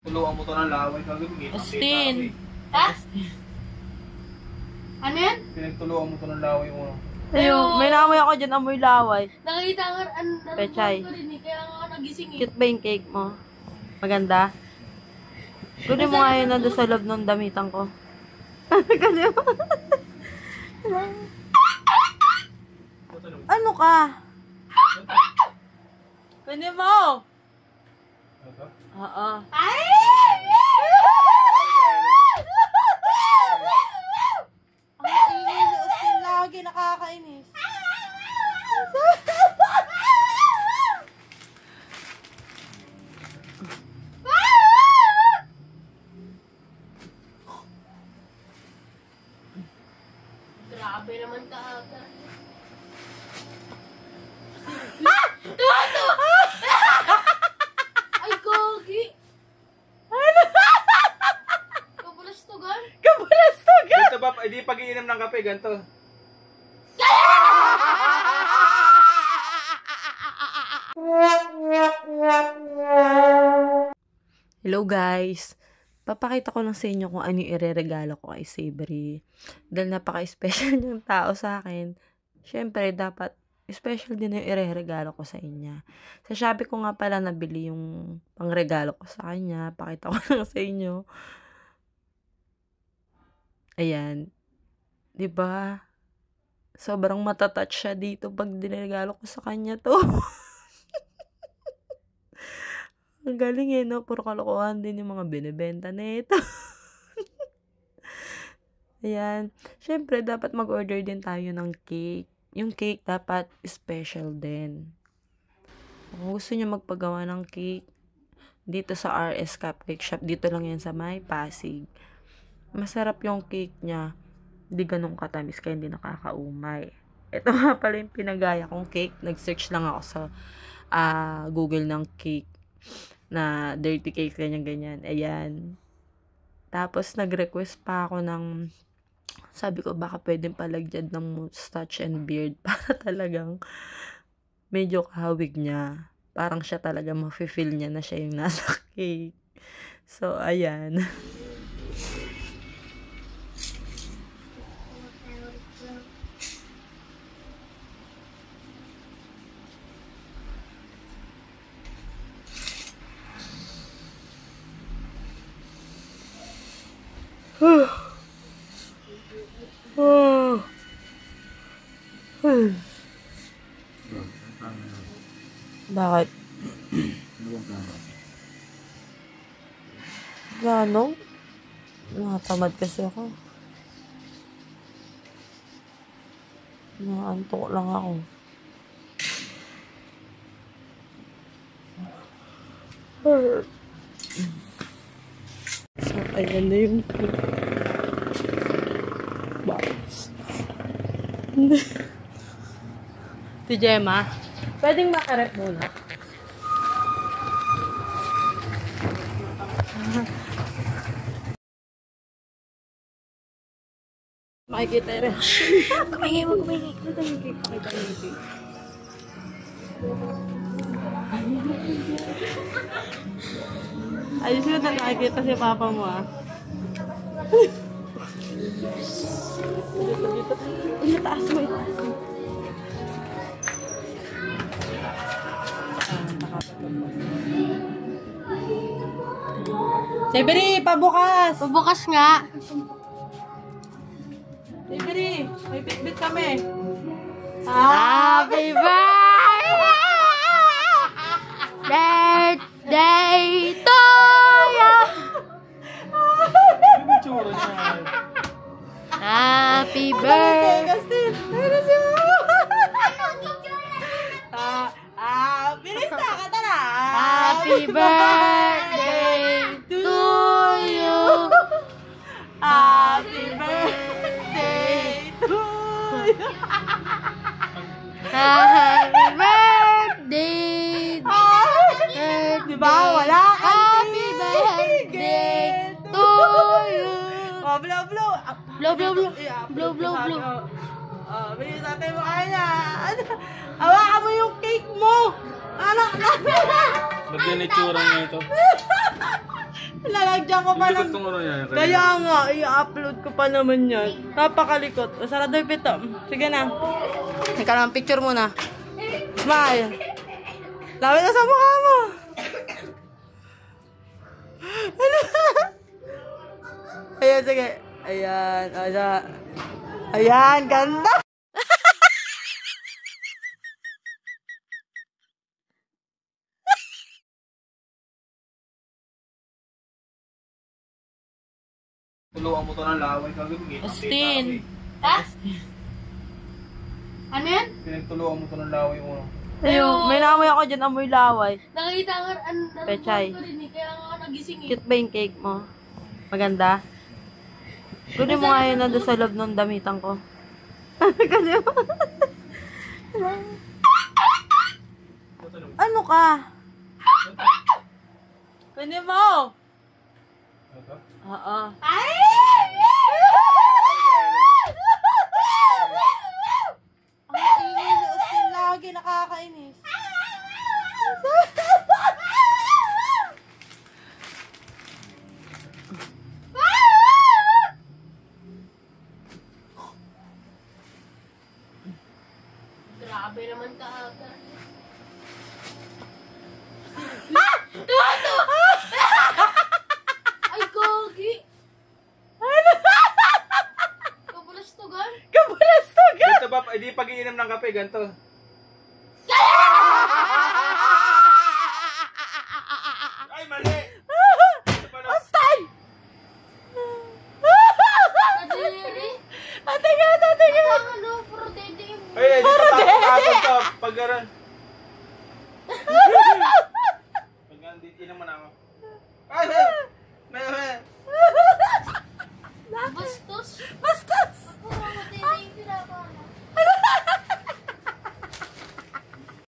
Tuluan mo to ng laway kagabi. Astin. Ha? Ano yan? Pinagtuluan mo to ng laway mo. Ayun, may naamoy ako dyan, amoy laway. Nakita nga, Pechay. ko rin eh, kaya nga nagising eh. Cute ba yung cake mo? Maganda? Kunin mo nga yun nandun sa loob ng damitan ko. Kasi mo. Ano ka? Kunin mo! Oo. Ay! Ang inis, Austin, lagi nakakainis. Grabe naman kaaga. Ay, gogi! Kabulastugan? Kabulastugan! Ganito ba? Hindi pag-iinom ng kape, ganito. Hello guys! Papakita ko lang sa inyo kung ano yung ireregalo ko kay Savory. Dahil napaka-special niyang tao sa akin. Siyempre, dapat special din yung ireregalo ko sa inya. Sa Shopee ko nga pala nabili yung pangregalo ko sa kanya. Pakita ko lang sa inyo. Ayan. Diba? Sobrang matatouch siya dito pag dinregalo ko sa kanya to. Ang galing eh, no? Puro kalokohan din yung mga binibenta na ito. Ayan. Siyempre, dapat mag-order din tayo ng cake. Yung cake dapat special din. Kung gusto nyo magpagawa ng cake, dito sa RS Cupcake Shop, dito lang yan sa May Pasig. Masarap yung cake niya. Hindi ganun katamis, kaya hindi nakakaumay. Ito nga pala yung pinagaya kong cake. Nag-search lang ako sa Google ng cake na dirty cake, ganyan. Ayan. Tapos, nag-request pa ako ng, sabi ko, baka pwedeng palagyan ng mustache and beard para talagang medyo kahawig niya. Parang siya talaga mafe-feel niya na siya yung nasa cake. So, ayan. Bakit? Plano? Nakatamad kasi ako. Nakaantok lang ako. So, ayan na yung box. Si Gemma, pwedeng makarep muna. Makikita rin. Kumingay mo, kumingay. Ito yung cake. Pakita mo yung cake. Ayos yun na nakikita si Papa mo ah. Dito. Itaas mo, itaas mo. Savory, pabukas! Pabukas nga. Savory, may bit-bit kami. Happy birthday to you! Ano yung tsura niya? Happy birthday! Gastin! Bilis na ka na! Happy birthday to you! Happy birthday to you! Happy birthday! Diba? Wala kang Happy birthday to you! Oh, blow, blow! Blow, blow, blow! Blow, blow, blow! Bilis natin mo kaya! Hawakan mo yung cake mo! Anak! Ba't yan itsura niya ito? Lalagyan ko pa Likod ng... tong ano yan. Kaya nga, i-upload ko pa naman yan. Napakalikot. Sarado yung pito. Sige na. Ika lang, picture muna. Smile. Lawit na sa mukha mo. Ano? Ayan, sige. Ayan, ayan. Ayan, ganda. Tuluan mo to ng laway kagabi. Austin. Ha? Ano yan? Pinagtuluan mo to ng laway mo. Ayun, may naamoy ako dyan, amoy laway. Nakita nga, Pechay. ko rin eh, kaya nga ako nagising eh. Cute ba yung cake mo? Maganda? Kunin mo nga yun na doon sa loob ng damitan ko. Kasi mo. Ano ka? Kunin mo! Oo. Ay! Ang ingay ni Austin lagi, nakakainis. Grabe naman kaaga. Ay, gogi! Kabulastugan? Kabulastogan! Ganito ba? Hindi pag-iinom ng kape, ganito. Ay, mali! Austin! Kadiri? Ate nga, ate nga! Ang ano, puro dede. Ay, hindi pa tapos to. Pag